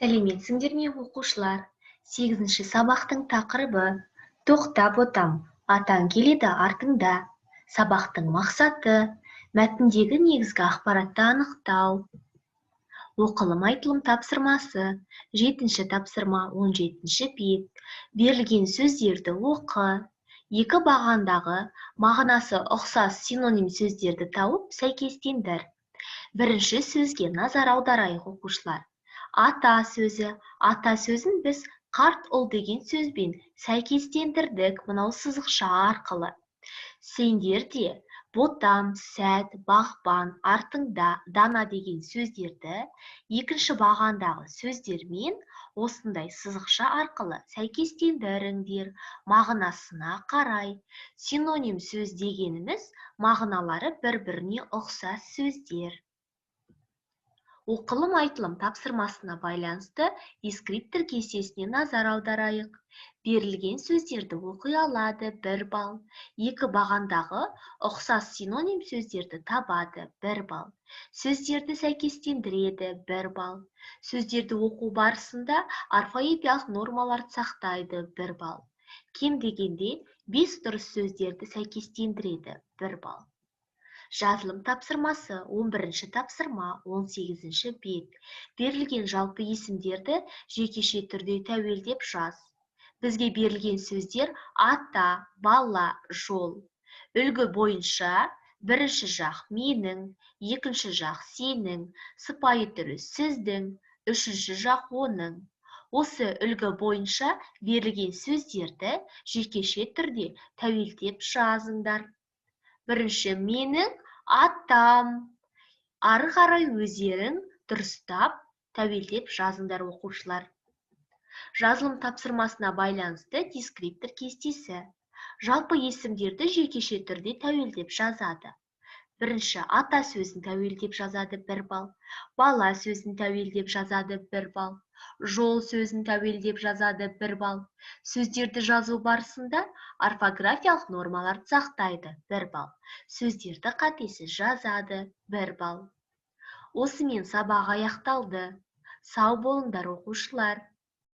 Сәлеметсіңдер ме оқушылар? 8-ші сабақтың тақырыбы тоқтап отам, атаң келеді артыңда. Сабақтың мақсаты мәтіндегі негізгі ақпаратты анықтау. Оқылым айтылым тапсырмасы 7-ші тапсырма 17-ші бет. Берілген сөздерді оқы. Екі бағандағы мағынасы ұқсас синоним сөздерді тауып сәйкестендір. Бірінші сөзге назар аударайық оқушылар. Ата сөзі. Ата сөзін біз қарт ұл деген сөзбен сәйкестендірдік мынау сызықша арқылы. Сендер де ботам, сәт, бағбан, артыңда, дана деген сөздерді екінші бағандағы сөздермен осындай сызықша арқылы сәйкестендіріңдер. Мағынасына қарай. Синоним сөз дегеніміз мағыналары бір-біріне ұқсас сөздер. Оқылым айтылым тапсырмасына байланысты дескриптор кестесіне назар аударайық. Берілген сөздерді оқи алады 1 балл. Екі бағандағы ұқсас синоним сөздерді табады 1 балл. Сөздерді сәйкестендіреді 1 балл. Сөздерді оқу барысында орфоэпиялық нормаларды сақтайды 1 балл. Кем дегенде 5 дұрыс сөздерді сәйкестендіреді 1 балл. Жазылым тапсырмасы 11-ші тапсырма 18-ші бет. Берілген жалпы есімдерді жекеше түрде тәуелдеп жаз. Бізге берілген сөздер ата, бала, жол. Үлгі бойынша бірінші жақ менің, екінші жақ сенің, сыпайы түрі сіздің, үшінші жақ оның. Осы үлгі бойынша берілген сөздерді жекеше түрде тәуелдеп жазыңдар. Бірінші менің атам. Ары қарай өздерің дұрыстап тәуелдеп жазыңдар оқушылар. Жазылым тапсырмасына байланысты дескриптор кестесі. Жалпы есімдерді жекеше түрде тәуелдеп жазады. Бірінші ата сөзін тәуелдеп жазады 1 балл. Бала сөзін тәуелдеп жазады 1 балл. Жол сөзін тәуелдеп жазады 1 балл. Сөздерді жазу барысында орфографиялық нормаларды сақтайды 1 балл. Сөздерді қатесіз жазады 1 балл. Осымен сабақ аяқталды. Сау болыңдар оқушылар.